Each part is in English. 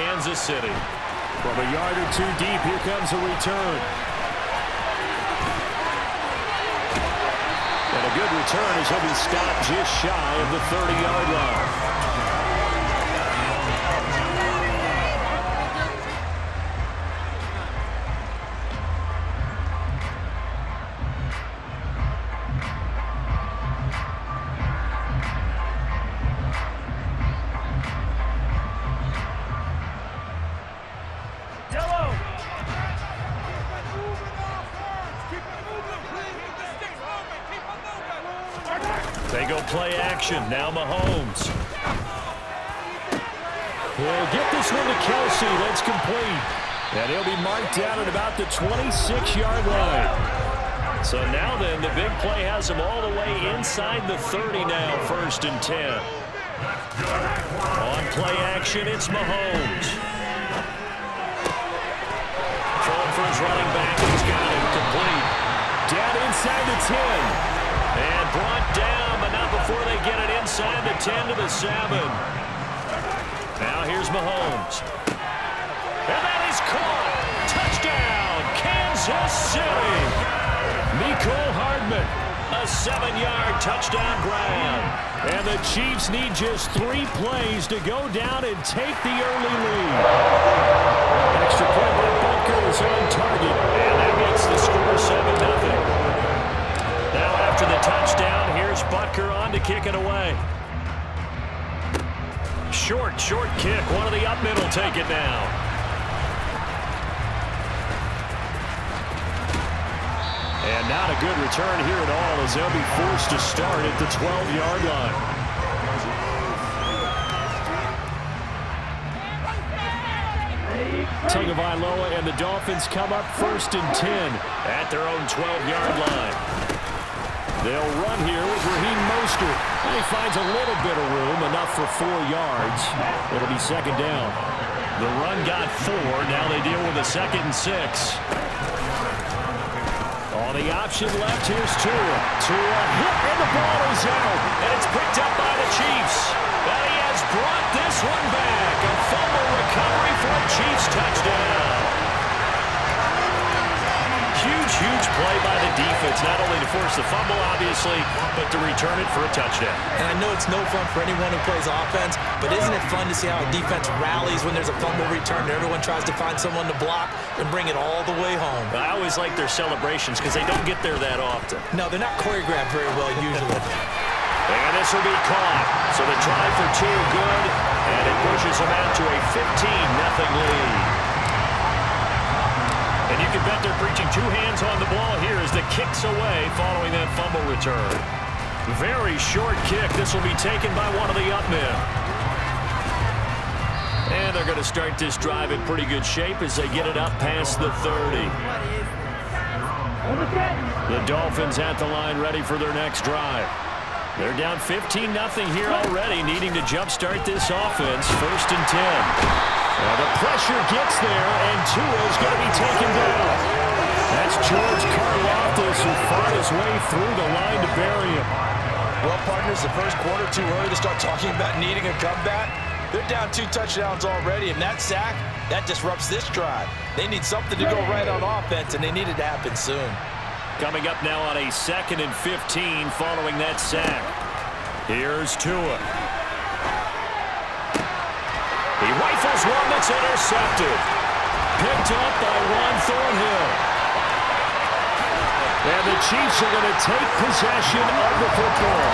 Kansas City. From a yard or two deep, here comes a return. And a good return as he'll be stopped just shy of the 30-yard line. They go play action. Now Mahomes. He'll get this one to Kelsey. That's complete. And he'll be marked down at about the 26-yard line. So now then, the big play has him all the way inside the 30 now, 1st and 10. On play action, it's Mahomes. Throwing for his running back. He's got him complete. Down inside the 10. And brought down, but not before they get it inside the 10 to the 7. Now here's Mahomes. And that is caught. Touchdown, Kansas City. Mecole Hardman. A 7-yard touchdown grab. And the Chiefs need just 3 plays to go down and take the early lead. Extra point by Bunker is on target. And that makes the score 7-0. Now after the touchdown, here's Butker on to kick it away. Short kick. One of the up middle take it now. And not a good return here at all as they'll be forced to start at the 12-yard line. Tagovailoa and the Dolphins come up 1st and 10 at their own 12-yard line. They'll run here with Raheem Mostert. And he finds a little bit of room, enough for 4 yards. It'll be 2nd down. The run got 4. Now they deal with a 2nd and 6. On the option left, here's Tua. Tua hit, and the ball is out. And it's picked up by the Chiefs. But he has brought this one back. A fumble recovery for a Chiefs touchdown. Huge play by the defense, not only to force the fumble, obviously, but to return it for a touchdown. And I know it's no fun for anyone who plays offense, but isn't it fun to see how a defense rallies when there's a fumble return and everyone tries to find someone to block and bring it all the way home? I always like their celebrations because they don't get there that often. No, they're not choreographed very well usually. And this will be caught. So the try for 2 good, and it pushes them out to a 15-0 lead. And you can bet they're preaching 2 hands on the ball here as the kick's away following that fumble return. Very short kick. This will be taken by one of the up men. And they're going to start this drive in pretty good shape as they get it up past the 30. The Dolphins at the line ready for their next drive. They're down 15-0 here already, needing to jumpstart this offense. 1st and 10. Well, the pressure gets there, and Tua's going to be taken down. That's George Karlaftis who fought his way through the line to bury him. Well, partners, the first quarter too early to start talking about needing a comeback. They're down 2 touchdowns already, and that sack, that disrupts this drive. They need something to go right on offense, and they need it to happen soon. Coming up now on a 2nd and 15 following that sack. Here's Tua. He rifles one that's intercepted. Picked up by Ron Thornhill. And the Chiefs are going to take possession of the football.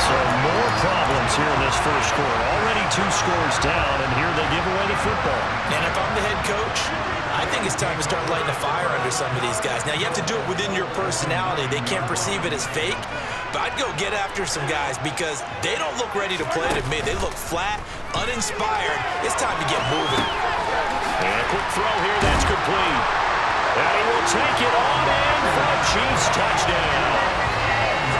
So more problems here in this first quarter. Already 2 scores down, and here they give away the football. And if I'm the head coach, I think it's time to start lighting a fire under some of these guys. Now, you have to do it within your personality. They can't perceive it as fake. But I'd go get after some guys because they don't look ready to play to me. They look flat, uninspired. It's time to get moving. And a quick throw here. That's complete. And he will take it on in for a Chiefs touchdown.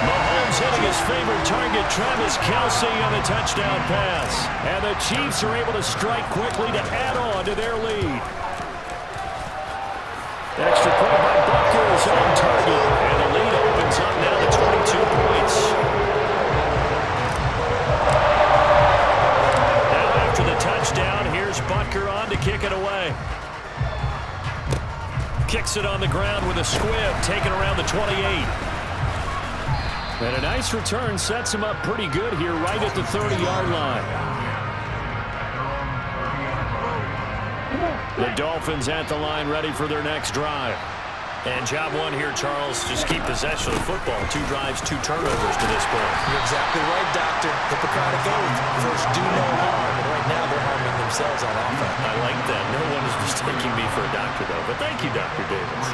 Mahomes hitting his favorite target, Travis Kelce, on the touchdown pass. And the Chiefs are able to strike quickly to add on to their lead. Extra point by Butker is on target. And the lead opens up now to 22 points. Now after the touchdown, here's Butker on to kick it away. Kicks it on the ground with a squib, taken around the 28. And a nice return sets him up pretty good here right at the 30-yard line. The Dolphins at the line ready for their next drive. And job one here, Charles, just keep possession of the football. 2 drives, 2 turnovers to this point. You're exactly right, Doctor. Hippocratic oath. First, do no harm. And right now, they're harming themselves on offense. I like that. No one is mistaking me for a doctor, though. But thank you, Dr. Davis.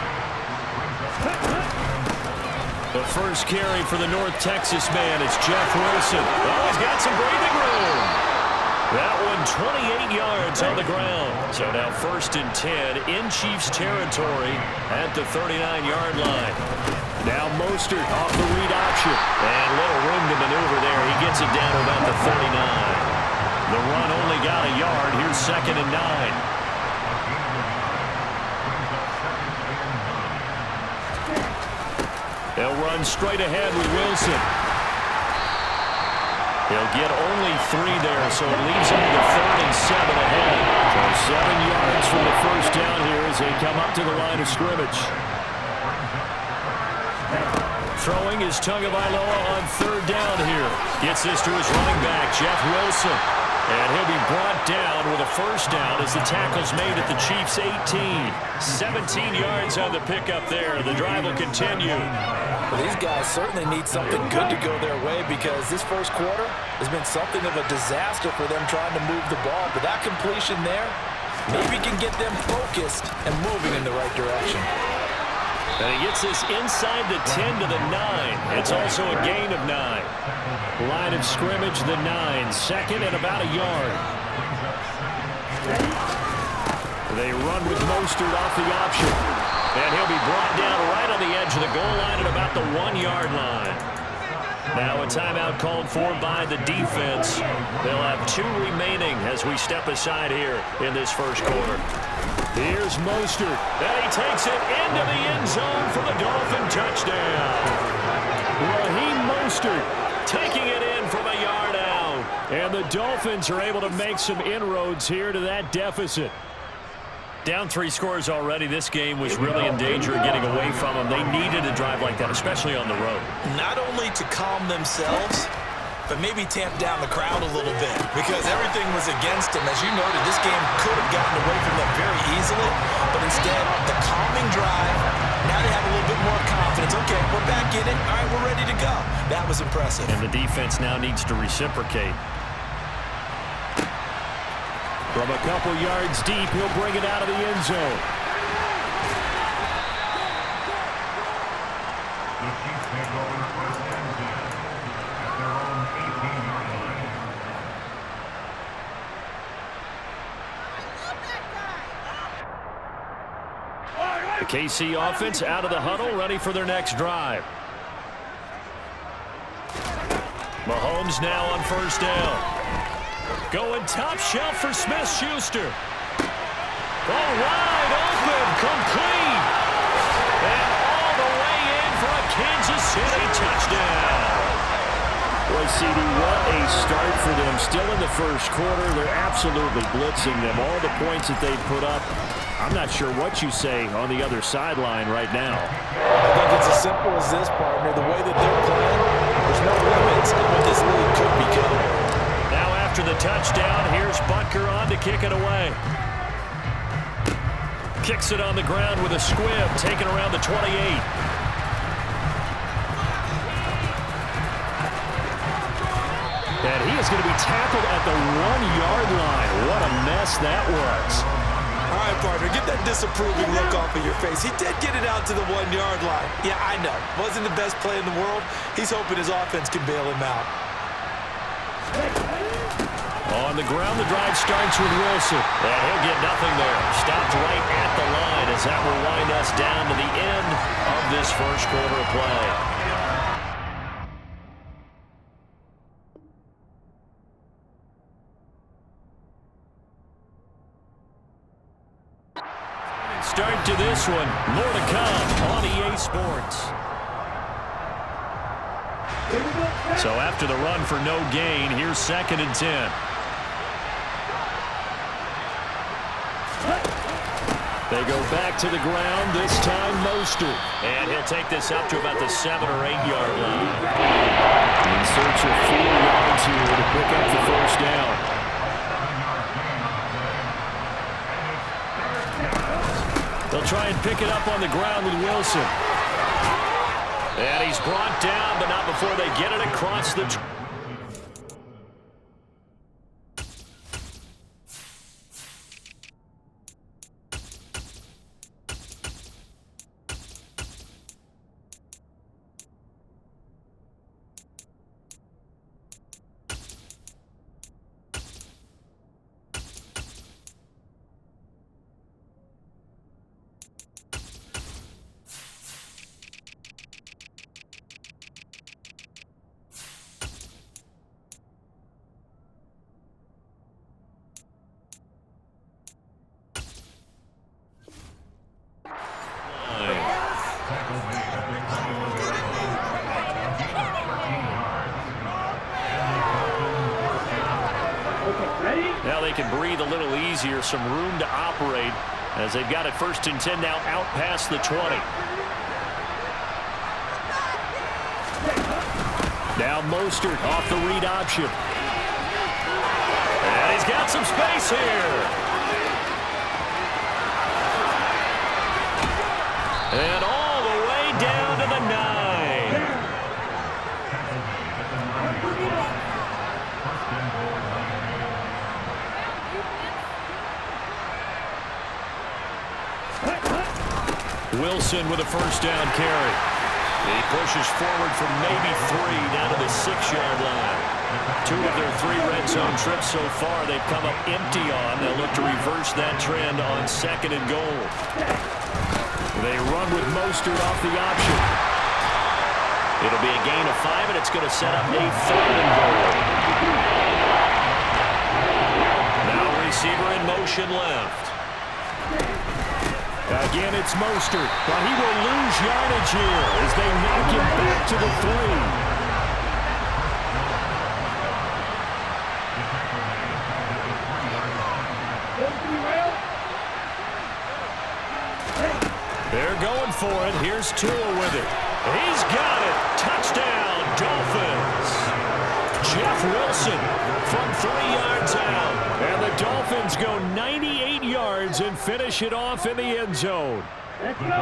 The first carry for the North Texas man is Jeff Wilson. Oh, he's got some breathing room. That one 28 yards on the ground. So now 1st and 10 in Chiefs territory at the 39-yard line. Now Mostert off the read option. And little room to maneuver there. He gets it down to about the 39. The run only got a yard. Here's 2nd and 9. They'll run straight ahead with Wilson. He'll get only 3 there, so it leaves him with a 3rd and 7 ahead. So 7 yards from the first down here as they come up to the line of scrimmage. Throwing is Tagovailoa on 3rd down here. Gets this to his running back, Jeff Wilson. And he'll be brought down with a 1st down as the tackle's made at the Chiefs' 18. 17 yards on the pickup there. The drive will continue. Well, these guys certainly need something good to go their way because this first quarter has been something of a disaster for them trying to move the ball. But that completion there maybe can get them focused and moving in the right direction. And he gets this inside the 10 to the 9. It's also a gain of 9. Line of scrimmage, the 9. 2nd and about a yard. They run with Mostert off the option. And he'll be brought down right on the edge of the goal line at about the 1-yard line. Now a timeout called for by the defense. They'll have 2 remaining as we step aside here in this first quarter. Here's Mostert, and he takes it into the end zone for the Dolphin touchdown. Raheem Mostert taking it in from a yard out. And the Dolphins are able to make some inroads here to that deficit. Down 3 scores already. This game was really in danger of getting away from them. They needed a drive like that, especially on the road. Not only to calm themselves, but maybe tamp down the crowd a little bit because everything was against them. As you noted, this game could have gotten away from them very easily, but instead, the calming drive, now they have a little bit more confidence. Okay, we're back in it. All right, we're ready to go. That was impressive. And the defense now needs to reciprocate. From a couple yards deep, he'll bring it out of the end zone. The KC offense out of the huddle, ready for their next drive. Mahomes now on 1st down. Going top shelf for Smith-Schuster. Oh, wide open, complete. And all the way in for a Kansas City touchdown. Boy, CD, what a start for them. Still in the first quarter, they're absolutely blitzing them. All the points that they put up, I'm not sure what you say on the other sideline right now. I think it's as simple as this, partner. The way that they're playing, there's no limits on what this league could become. After the touchdown, here's Butker on to kick it away. Kicks it on the ground with a squib, taken around the 28. And he is going to be tackled at the 1-yard line. What a mess that was. All right, partner, get that disapproving look off of your face. He did get it out to the 1-yard line. Yeah, I know. Wasn't the best play in the world. He's hoping his offense can bail him out. On the ground, the drive starts with Wilson. And he'll get nothing there. Stopped right at the line as that will wind us down to the end of this first quarter of play. Start to this one. More to come on EA Sports. So after the run for no gain, here's 2nd and 10. They go back to the ground, this time Mostert. And he'll take this up to about the 7 or 8 yard line. In search of 4 yards here to pick up the first down. They'll try and pick it up on the ground with Wilson. And he's brought down, but not before they get it across the... Now they can breathe a little easier, some room to operate as they've got it 1st and 10 now out past the 20. Now Mostert off the read option. And he's got some space here. And all the way down to the 9. Wilson with a 1st down carry. He pushes forward from maybe 3 down to the 6-yard line. 2 of their 3 red zone trips so far they've come up empty on. They'll look to reverse that trend on 2nd and goal. They run with Mostert off the option. It'll be a gain of 5, and it's going to set up a 3rd and goal. Now receiver in motion left. Again, it's Mostert, but he will lose yardage here as they knock him back to the 3. They're going for it. Here's Tua with it. He's got it. Touchdown, Dolphins. Jeff Wilson from 3 yards out. And the Dolphins go 98 yards and finish it off in the end zone.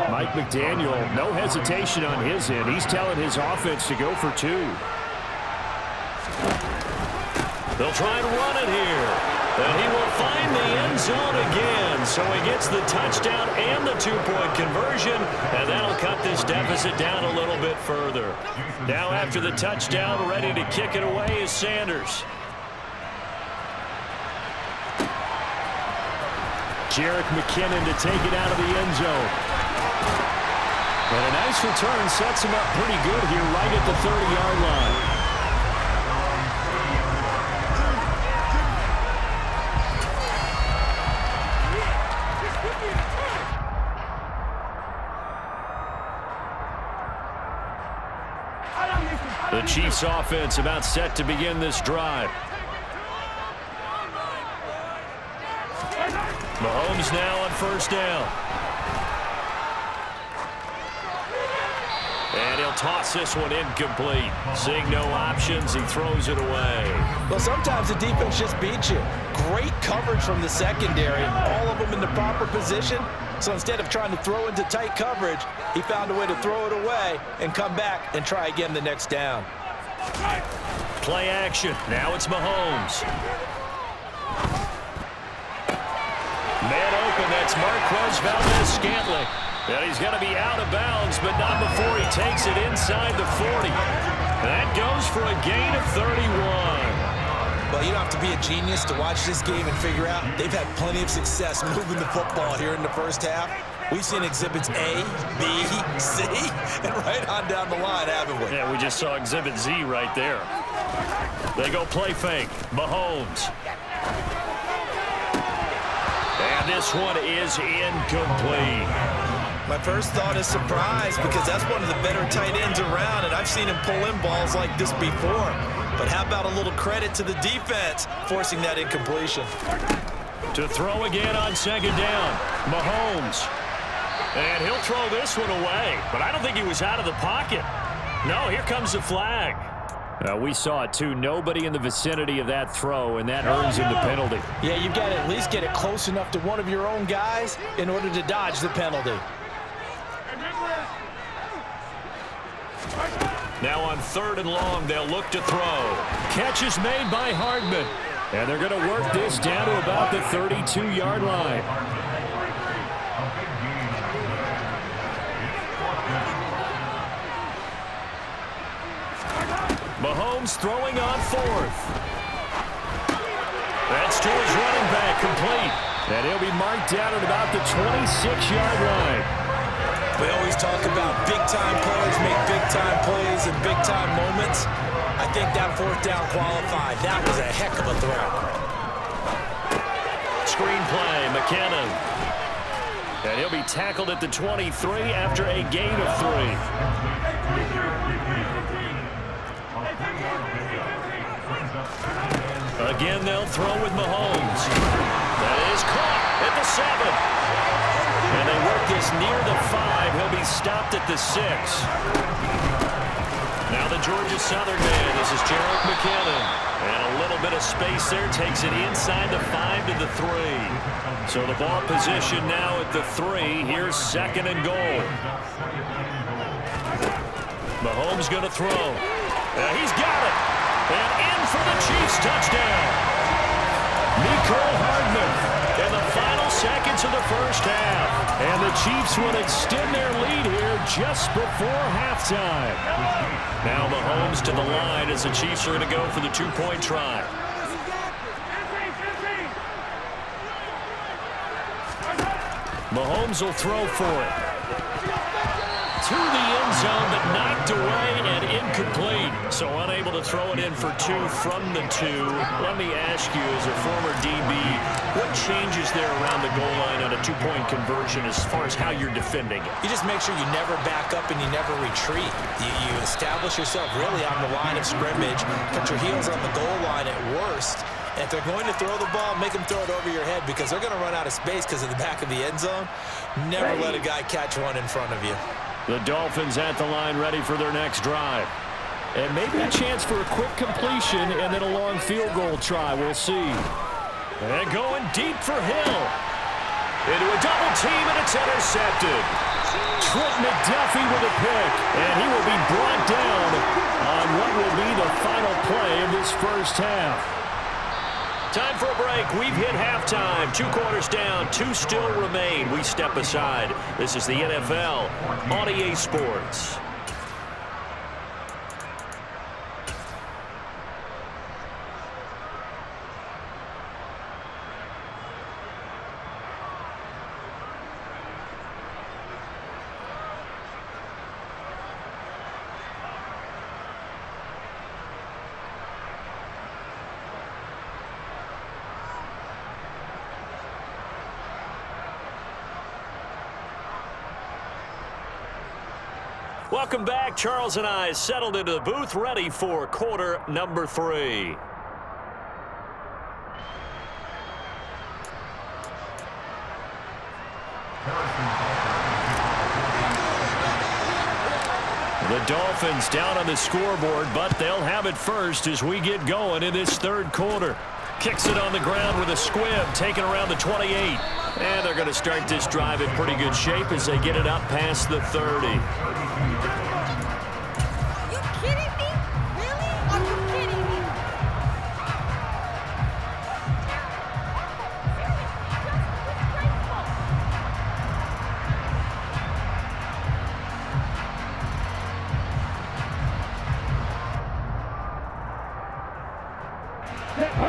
Mike McDaniel, no hesitation on his end. He's telling his offense to go for 2. They'll try and run it here. And he will find the end zone again. So he gets the touchdown and the 2-point conversion. And that'll cut this deficit down a little bit further. Now after the touchdown, ready to kick it away is Sanders. Jerick McKinnon to take it out of the end zone. And a nice return sets him up pretty good here right at the 30-yard line. The Chiefs offense about set to begin this drive. Mahomes now on 1st down. And he'll toss this one incomplete. Seeing no options, he throws it away. Well, sometimes the defense just beats you. Great coverage from the secondary. All of them in the proper position. So instead of trying to throw into tight coverage, he found a way to throw it away and come back and try again the next down. Play action. Now it's Mahomes. Man open, that's Marquez Valdez-Scantling. And he's going to be out of bounds, but not before he takes it inside the 40. That goes for a gain of 31. Well, you don't have to be a genius to watch this game and figure out they've had plenty of success moving the football here in the 1st half. We've seen exhibits A, B, C, and right on down the line, haven't we? Yeah, we just saw exhibit Z right there. They go play fake. Mahomes. And this one is incomplete. My first thought is surprise because that's one of the better tight ends around, and I've seen him pull in balls like this before. But how about a little credit to the defense forcing that incompletion? To throw again on second down. Mahomes. And he'll throw this one away. But I don't think he was out of the pocket. No, here comes the flag. We saw it, too. Nobody in the vicinity of that throw, and that earns him the penalty. Yeah, you've got to at least get it close enough to one of your own guys in order to dodge the penalty. Now on 3rd and long, they'll look to throw. Catch is made by Hardman. And they're going to work this down to about the 32-yard line. Mahomes throwing on 4th. That's to his running back, complete. And he'll be marked down at about the 26-yard line. We always talk about big-time players make big-time plays in big-time moments. I think that 4th down qualified. That was a heck of a throw. Screen play, McKinnon. And he'll be tackled at the 23 after a gain of 3. Again, they'll throw with Mahomes. That is caught at the 7. And they work this near the 5. He'll be stopped at the 6. Now the Georgia Southern man. This is Jerick McKinnon. And a little bit of space there. Takes it inside the 5 to the 3. So the ball position now at the 3. Here's 2nd and goal. Mahomes going to throw. He's got it. And in for the Chiefs touchdown. Mecole Hardman in the final seconds of the first half. And the Chiefs will extend their lead here just before halftime. Now Mahomes to the line as the Chiefs are going to go for the 2-point try. Mahomes will throw for it. To the end zone, but knocked away and incomplete. So unable to throw it in for 2 from the 2. Let me ask you, as a former DB, what changes there around the goal line on a 2-point conversion as far as how you're defending it? You just make sure you never back up and you never retreat. You establish yourself really on the line of scrimmage, put your heels on the goal line at worst. And if they're going to throw the ball, make them throw it over your head because they're going to run out of space because of the back of the end zone. Never let a guy catch one in front of you. The Dolphins at the line ready for their next drive. And maybe a chance for a quick completion and then a long field goal try. We'll see. And going deep for Hill. Into a double team, and it's intercepted. Trent McDuffie with a pick. And he will be brought down on what will be the final play of this first half. Time for a break. We've hit halftime. 2 quarters down. 2 still remain. We step aside. This is the NFL on EA Sports. Welcome back. Charles and I settled into the booth, ready for quarter number 3. The Dolphins down on the scoreboard, but they'll have it first as we get going in this 3rd quarter. Kicks it on the ground with a squib, taken around the 28. And they're going to start this drive in pretty good shape as they get it up past the 30. Are you kidding me? Really? Are you kidding me?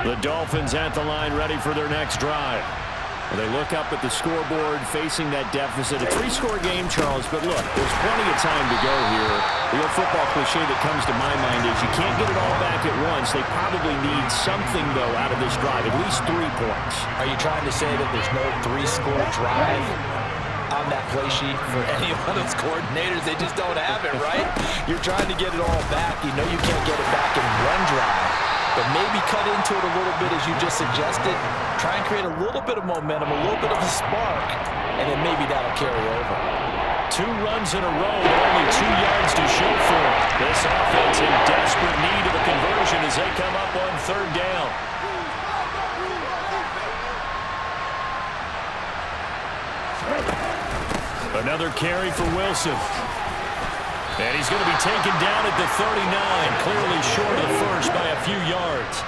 The Dolphins at the line ready for their next drive. They look up at the scoreboard facing that deficit. A 3-score game, Charles, but look, there's plenty of time to go here. The old football cliche that comes to my mind is you can't get it all back at once. They probably need something, though, out of this drive, at least 3 points. Are you trying to say that there's no 3-score drive on that play sheet for any one of those coordinators? They just don't have it, right? You're trying to get it all back. You know you can't get it back in one drive. but maybe cut into it a little bit as you just suggested. Try and create a little bit of momentum, a little bit of a spark, and then maybe that'll carry over. 2 runs in a row, but only 2 yards to show for it. This offense in desperate need of a conversion as they come up on 3rd down. Another carry for Wilson. And he's going to be taken down at the 39, clearly short of first by a few yards.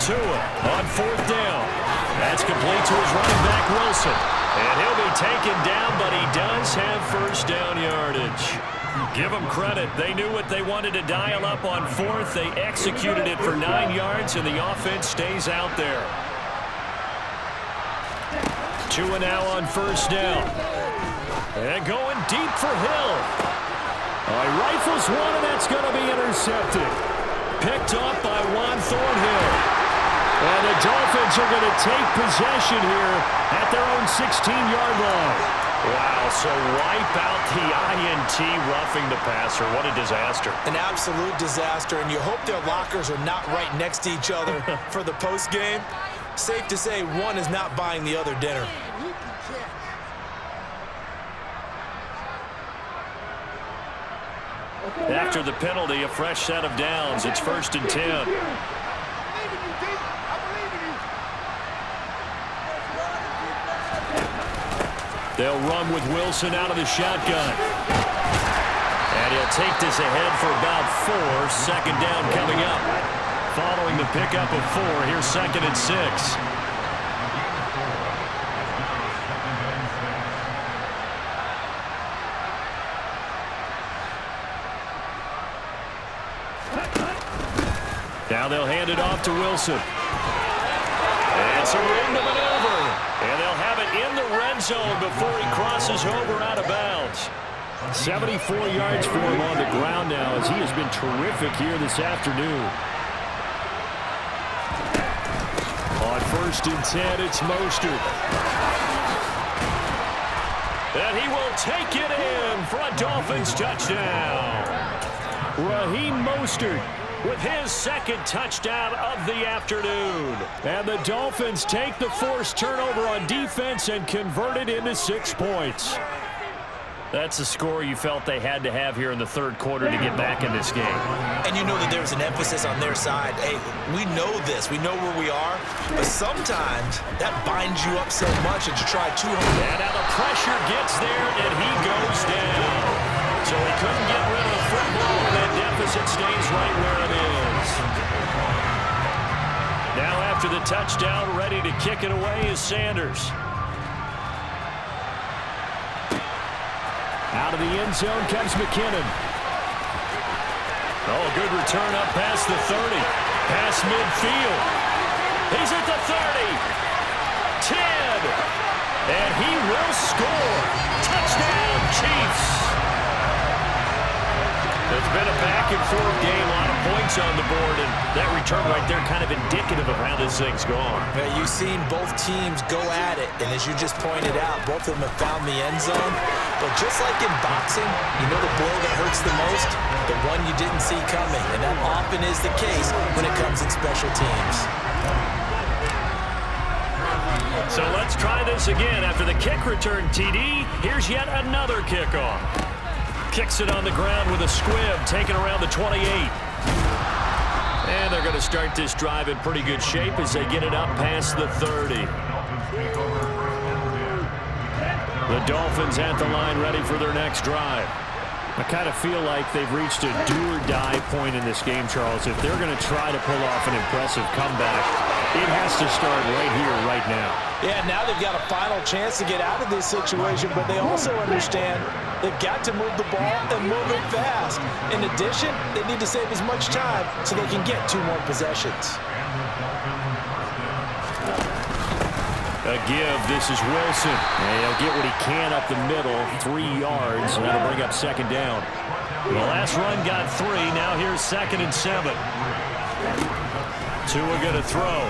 Tua on 4th down. That's complete to his running back, Wilson. And he'll be taken down, but he does have first down yardage. Give them credit. They knew what they wanted to dial up on 4th. They executed it for 9 yards, and the offense stays out there. Tua now on first down. And going deep for Hill. He rifles one, and that's going to be intercepted. Picked up by Juan Thornhill. And the Dolphins are going to take possession here at their own 16-yard line. Wow, so wipe out the INT roughing the passer. What a disaster. An absolute disaster, and you hope their lockers are not right next to each other for the postgame. Safe to say one is not buying the other dinner. After the penalty, a fresh set of downs. It's 1st and 10. They'll run with Wilson out of the shotgun. And he'll take this ahead for about 4. 2nd down coming up. Following the pickup of 4, here's 2nd and 6. Now they'll hand it off to Wilson. And some room to maneuver. And they'll have it in the red zone before he crosses over out of bounds. 74 yards for him on the ground now as he has been terrific here this afternoon. On 1st and 10, it's Mostert. And he will take it in for a Dolphins touchdown. Raheem Mostert with his 2nd touchdown of the afternoon. And the Dolphins take the forced turnover on defense and convert it into 6 points. That's a score you felt they had to have here in the 3rd quarter to get back in this game. And you know that there's an emphasis on their side. Hey, we know this. We know where we are. But sometimes that binds you up so much that you try too hard. And now the pressure gets there, and he goes down. So he couldn't get rid of the football, and that deficit stays right where it is. Now after the touchdown, ready to kick it away is Sanders. Out of the end zone comes McKinnon. Oh, good return up past the 30. Past midfield. He's at the 30. 10. And he will score. Touchdown, Chiefs. It's been a back-and-forth game, a lot of points on the board, and that return right there kind of indicative of how this thing's gone. Yeah, you've seen both teams go at it, and as you just pointed out, both of them have found the end zone. But just like in boxing, you know the blow that hurts the most? The one you didn't see coming, and that often is the case when it comes in special teams. So let's try this again. After the kick return, TD, here's yet another kickoff. Kicks it on the ground with a squib, taken around the 28. And they're going to start this drive in pretty good shape as they get it up past the 30. The Dolphins at the line ready for their next drive. I kind of feel like they've reached a do-or-die point in this game, Charles. If they're going to try to pull off an impressive comeback, it has to start right here, right now. Yeah, now they've got a final chance to get out of this situation, but they also understand they've got to move the ball and move it fast. In addition, they need to save as much time so they can get 2 more possessions. A give, this is Wilson. And he'll get what he can up the middle, 3 yards, and that'll bring up 2nd down. The last run got 3, now here's 2nd and 7. Tua going to throw.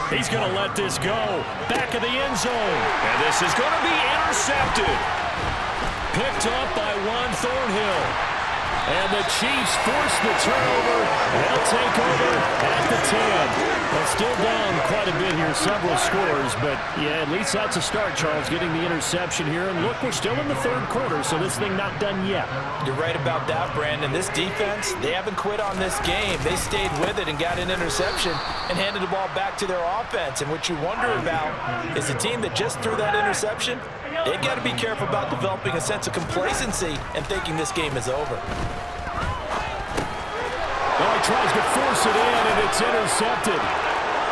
He's going to let this go. Back of the end zone. And this is going to be intercepted. Picked up by Juan Thornhill. And the Chiefs force the turnover. They'll take over at the 10. Well, still down quite a bit here, several scores, but yeah, at least that's a start, Charles, getting the interception here. And look, we're still in the third quarter, so this thing not done yet. You're right about that, Brandon. This defense, they haven't quit on this game. They stayed with it and got an interception and handed the ball back to their offense. And what you wonder about is the team that just threw that interception, they've got to be careful about developing a sense of complacency and thinking this game is over. Well, he tries to force it in, and it's intercepted.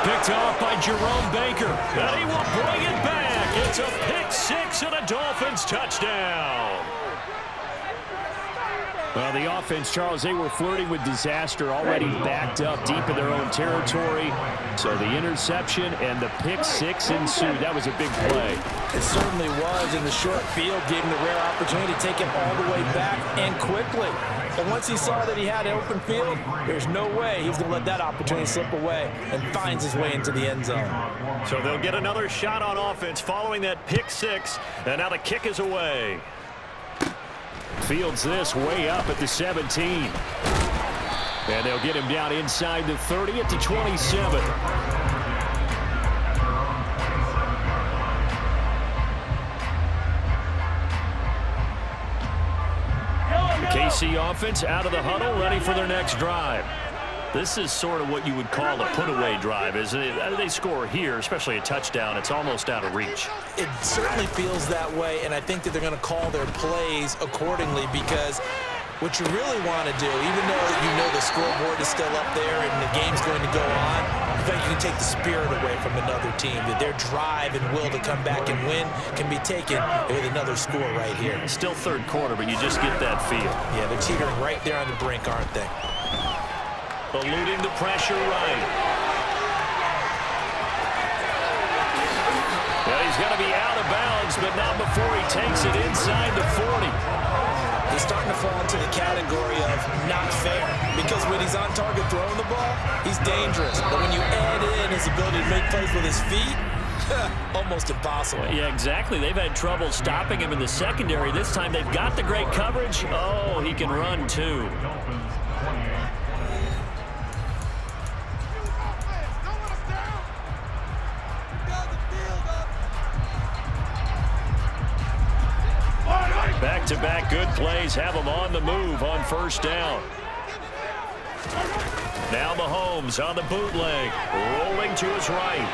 Picked off by Jerome Baker, and he will bring it back. It's a pick six and a Dolphins touchdown. Well, the offense, Charles, they were flirting with disaster, already backed up deep in their own territory. So the interception and the pick six ensued. That was a big play. It certainly was, and the short field gave him the rare opportunity to take him all the way back and quickly. And once he saw that he had an open field, there's no way he's going to let that opportunity slip away, and finds his way into the end zone. So they'll get another shot on offense following that pick six, and now the kick is away. Fields this way up at the 17. And they'll get him down inside the 30 at the 27. KC offense out of the huddle, ready for their next drive. This is sort of what you would call a put-away drive, isn't it? They score here, especially a touchdown. It's almost out of reach. It certainly feels that way, and I think that they're going to call their plays accordingly, because what you really want to do, even though you know the scoreboard is still up there and the game's going to go on, I think you can take the spirit away from another team, that their drive and will to come back and win can be taken with another score right here. It's still third quarter, but you just get that feel. Yeah, they're teetering right there on the brink, aren't they? Eluding the pressure right. Well, he's going to be out of bounds, but not before he takes it inside the 40. He's starting to fall into the category of not fair, because when he's on target throwing the ball, he's dangerous. But when you add in his ability to make plays with his feet, almost impossible. Yeah, exactly. They've had trouble stopping him in the secondary. This time they've got the great coverage. Oh, he can run too. Back-to-back good plays have him on the move on first down. Now Mahomes on the bootleg, rolling to his right.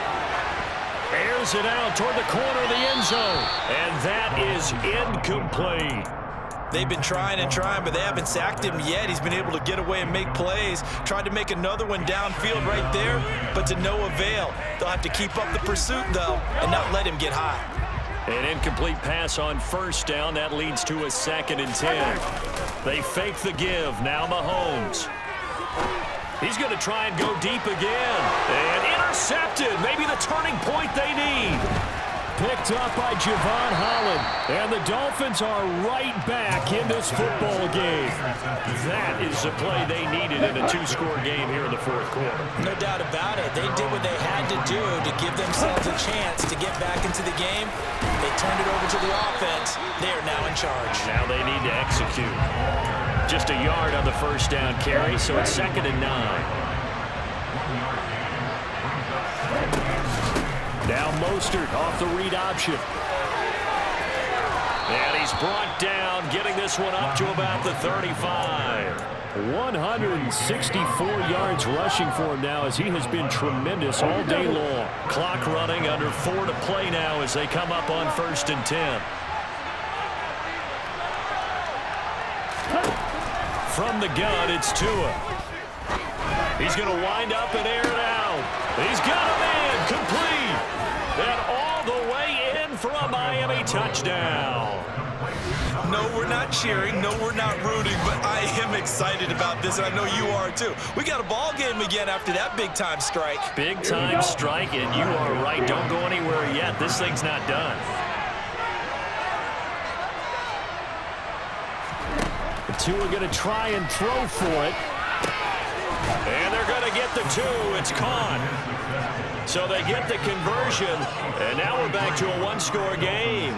Airs it out toward the corner of the end zone, and that is incomplete. They've been trying and trying, but they haven't sacked him yet. He's been able to get away and make plays. Tried to make another one downfield right there, but to no avail. They'll have to keep up the pursuit, though, and not let him get high. An incomplete pass on first down. That leads to a 2nd and 10. They fake the give. Now Mahomes. He's going to try and go deep again. And intercepted. Maybe the turning point they need. Picked up by Javon Holland. And the Dolphins are right back in this football game. That is the play they needed in a 2-score game here in the fourth quarter. No doubt about it. They did what they had to do to give themselves a chance to get back into the game. They turned it over to the offense. They are now in charge. Now they need to execute. Just a yard on the first down carry, so it's 2nd and 9. Now Mostert off the read option. And he's brought down, getting this one up to about the 35. 164 yards rushing for him now, as he has been tremendous all day long. Clock running, under 4 to play now as they come up on 1st and 10. From the gun, it's Tua. He's going to wind up and air it out. He's got him in, complete. And all the way in for a Miami touchdown. No, we're not cheering. No, we're not rooting. But I am excited about this, and I know you are too. We got a ball game again after that big-time strike. Big-time strike, and you are right. Don't go anywhere yet. This thing's not done. The two are going to try and throw for it. And they're going to get the 2. It's caught. So they get the conversion, and now we're back to a 1-score game.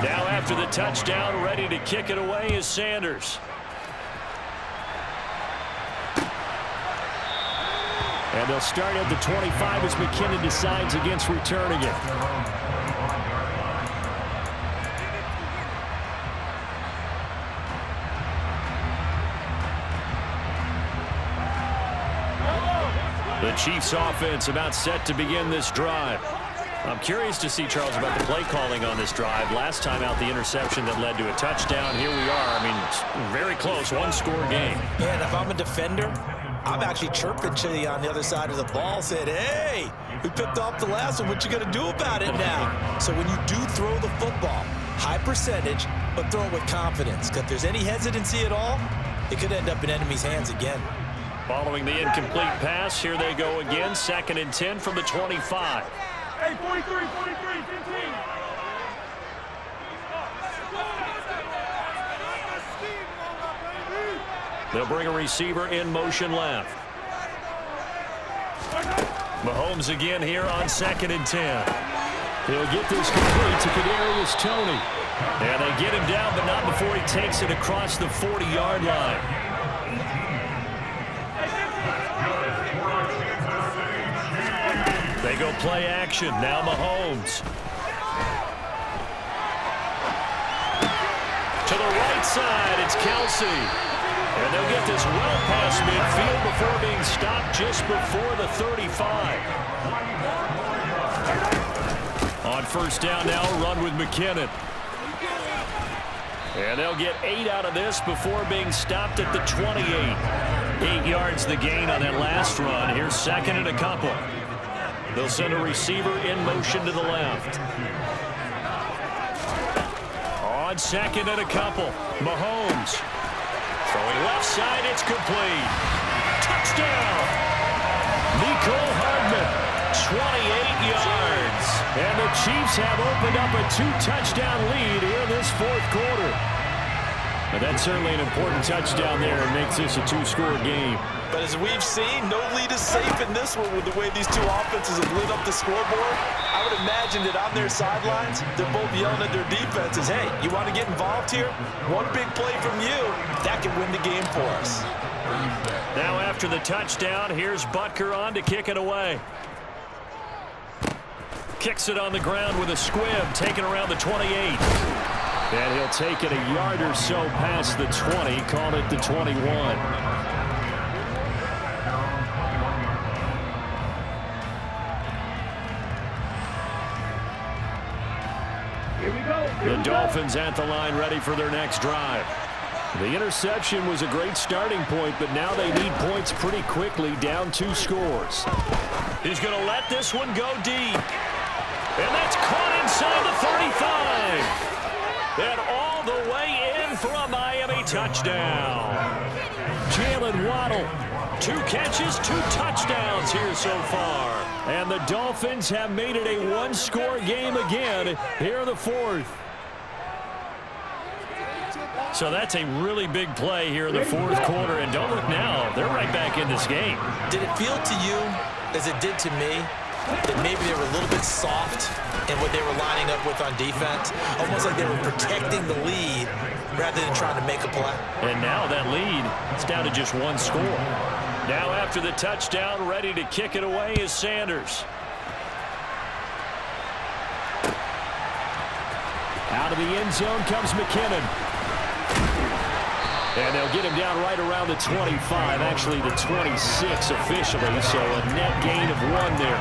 Now after the touchdown, ready to kick it away is Sanders. And they'll start at the 25 as McKinnon decides against returning it. The Chiefs offense about set to begin this drive. I'm curious to see, Charles, about the play calling on this drive. Last time out, the interception that led to a touchdown. Here we are. I mean, it's very close, one-score game. Yeah, and if I'm a defender, I'm actually chirping to you on the other side of the ball, said, hey, we picked off the last one. What you going to do about it now? So when you do throw the football, high percentage, but throw it with confidence. Because if there's any hesitancy at all, it could end up in enemy's hands again. Following the incomplete pass, here they go again. 2nd and 10 from the 25. Hey, 43, 15. They'll bring a receiver in motion left. Mahomes again here on 2nd and 10. He'll get this complete to Kadarius Toney. And they get him down, but not before he takes it across the 40-yard line. They go play action. Now Mahomes. To the right side, it's Kelsey. And they'll get this well past midfield before being stopped just before the 35. On 1st down now, run with McKinnon. And they'll get 8 out of this before being stopped at the 28. 8 yards the gain on that last run. Here's 2nd and a couple. They'll send a receiver in motion to the left. On 2nd and a couple, Mahomes. Throwing left side, it's complete. Touchdown! Nicole Hardman, 28 yards. And the Chiefs have opened up a 2-touchdown lead here in this 4th quarter. But that's certainly an important touchdown there and makes this a 2-score game. But as we've seen, no lead is safe in this one with the way these two offenses have lit up the scoreboard. I would imagine that on their sidelines, they're both yelling at their defenses, hey, you want to get involved here? One big play from you, that can win the game for us. Now after the touchdown, here's Butker on to kick it away. Kicks it on the ground with a squib, taken around the 28. And he'll take it a yard or so past the 20, call it the 21. The Dolphins at the line ready for their next drive. The interception was a great starting point, but now they need points pretty quickly, down 2 scores. He's going to let this one go deep. And that's caught inside the 35. And all the way in for a Miami touchdown. Jalen Waddle, 2 catches, 2 touchdowns here so far. And the Dolphins have made it a 1-score game again here in the 4th. So that's a really big play here in the 4th quarter. And don't look now, they're right back in this game. Did it feel to you, as it did to me, that maybe they were a little bit soft in what they were lining up with on defense? Almost like they were protecting the lead rather than trying to make a play. And now that lead is down to just 1 score. Now after the touchdown, ready to kick it away is Sanders. Out of the end zone comes McKinnon. And they'll get him down right around the 25, actually the 26 officially, so a net gain of 1 there.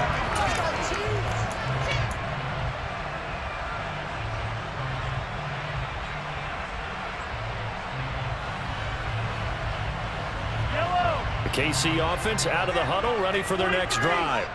The KC offense out of the huddle, ready for their next drive.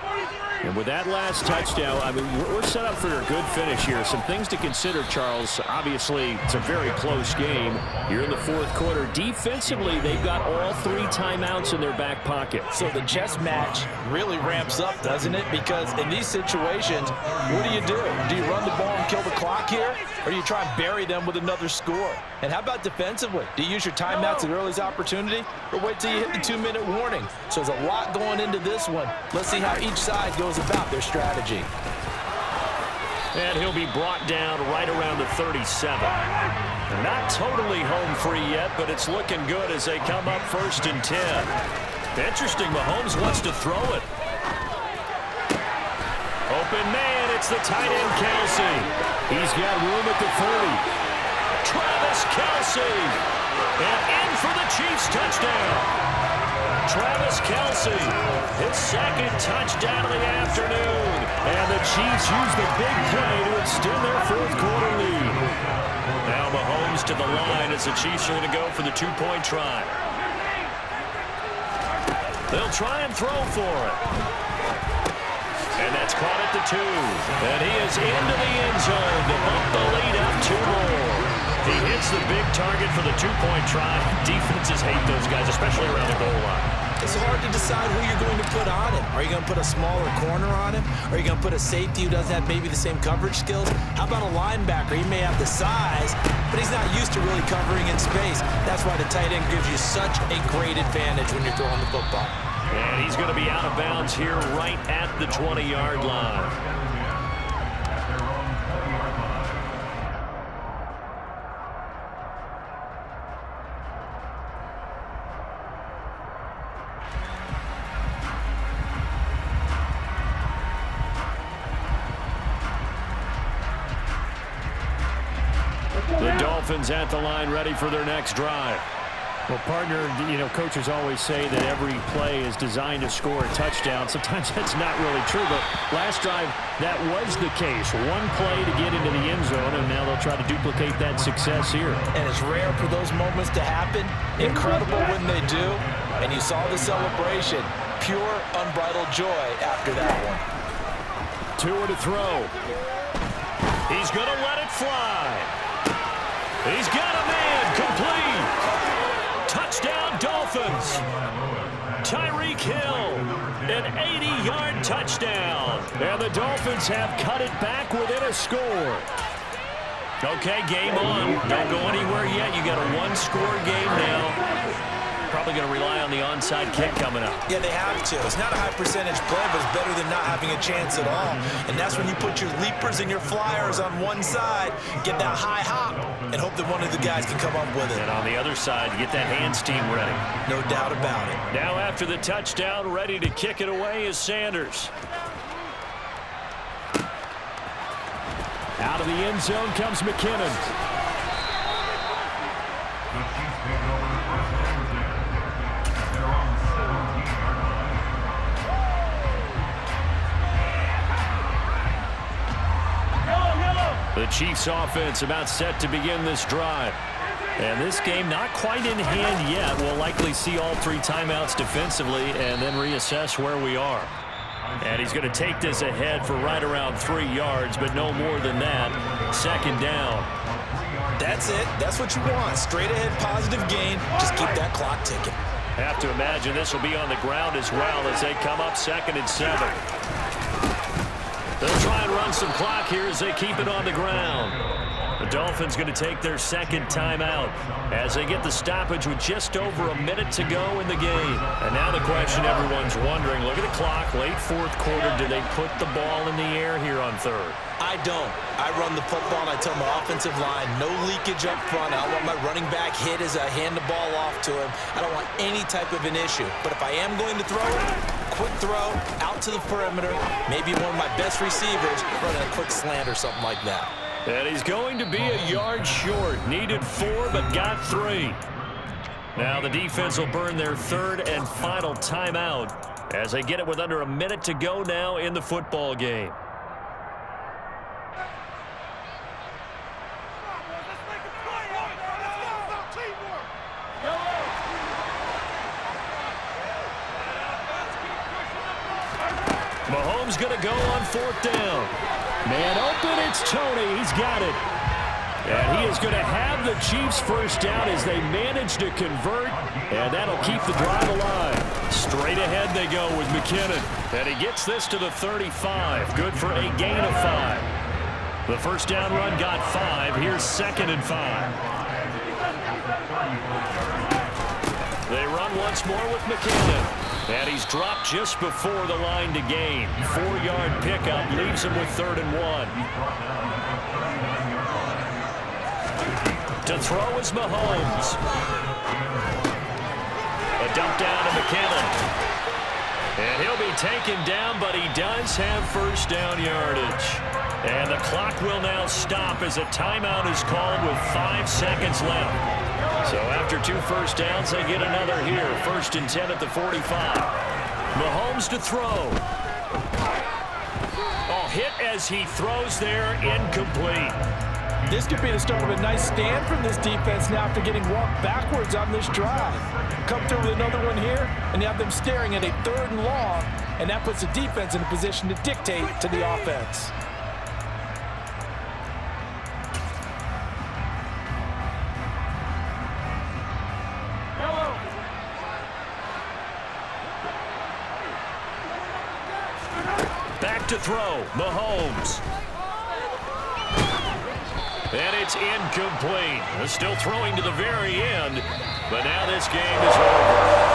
And with that last touchdown, I mean, we're set up for a good finish here. Some things to consider, Charles. Obviously, it's a very close game. You're in the 4th quarter. Defensively, they've got all 3 timeouts in their back pocket. So the chess match really ramps up, doesn't it? Because in these situations, what do? Do you run the ball and kill the clock here? Or do you try and bury them with another score? And how about defensively? Do you use your timeouts at earliest opportunity? Or wait till you hit the 2-minute warning? So there's a lot going into this one. Let's see how each side goes about their strategy. And he'll be brought down right around the 37. Not totally home free yet, but it's looking good as they come up 1st and 10. Interesting, Mahomes wants to throw it. Open man, it's the tight end, Kelsey. He's got room at the 30. Travis Kelsey. And in for the Chiefs touchdown. Travis Kelsey, his 2nd touchdown of the afternoon. And the Chiefs use the big play to extend their 4th quarter lead. Now Mahomes to the line as the Chiefs are going to go for the 2-point try. They'll try and throw for it. And that's caught at the 2. And he is into the end zone to bump the lead up 2 more. He hits the big target for the 2-point try. Defenses hate those guys, especially around the goal line. It's hard to decide who you're going to put on him. Are you going to put a smaller corner on him? Are you going to put a safety who doesn't have maybe the same coverage skills? How about a linebacker? He may have the size, but he's not used to really covering in space. That's why the tight end gives you such a great advantage when you're throwing the football. And he's going to be out of bounds here right at the 20-yard line. The Dolphins at the line ready for their next drive. Well, partner, coaches always say that every play is designed to score a touchdown. Sometimes that's not really true, but last drive, that was the case. One play to get into the end zone, and now they'll try to duplicate that success here. And it's rare for those moments to happen. Incredible when they do. And you saw the celebration. Pure, unbridled joy after that one. 2 to throw. He's going to let it fly. He's got a man, complete. Touchdown, Dolphins. Tyreek Hill, an 80-yard touchdown. And the Dolphins have cut it back within a score. Okay, game on. Don't go anywhere yet. You got a 1-score game now. Probably going to rely on the onside kick coming up. Yeah, they have to. It's not a high percentage play, but it's better than not having a chance at all. And that's when you put your leapers and your flyers on one side, get that high hop, and hope that one of the guys can come up with it. And on the other side, get that hands team ready. No doubt about it. Now after the touchdown, ready to kick it away is Sanders. Out of the end zone comes McKinnon. The Chiefs offense about set to begin this drive. And this game not quite in hand yet. We'll likely see all 3 timeouts defensively and then reassess where we are. And he's going to take this ahead for right around 3 yards, but no more than that. 2nd down. That's it. That's what you want. Straight ahead positive gain. Just keep that clock ticking. Have to imagine this will be on the ground as well as they come up 2nd and 7. They'll try and run some clock here as they keep it on the ground. The Dolphins going to take their 2nd timeout as they get the stoppage with just over a minute to go in the game. And now the question everyone's wondering, look at the clock, late 4th quarter, do they put the ball in the air here on 3rd? I don't. I run the football and I tell my offensive line, no leakage up front. I want my running back hit as I hand the ball off to him. I don't want any type of an issue. But if I am going to throw it, quick throw, out to the perimeter, maybe one of my best receivers running a quick slant or something like that. And he's going to be a yard short. Needed 4, but got 3. Now the defense will burn their 3rd and final timeout as they get it with under a minute to go now in the football game. Mahomes going to go on 4th down. Man open, it's Tony. He's got it. And he is going to have the Chiefs first down as they manage to convert, and that'll keep the drive alive. Straight ahead they go with McKinnon. And he gets this to the 35. Good for a gain of 5. The first down run got 5. Here's 2nd and 5. They run once more with McKinnon. And he's dropped just before the line to gain. 4-yard pickup leaves him with 3rd and 1. To throw is Mahomes. A dump down to McKinnon. And he'll be taken down, but he does have first down yardage. And the clock will now stop as a timeout is called with 5 seconds left. So after 2 first downs, they get another here. 1st and 10 at the 45. Mahomes to throw. Oh, hit as he throws there, incomplete. This could be the start of a nice stand from this defense now after getting walked backwards on this drive. Come through with another one here, and you have them staring at a 3rd and long, and that puts the defense in a position to dictate to the offense. Back to throw, Mahomes. And it's incomplete. Still throwing to the very end, but now this game is over.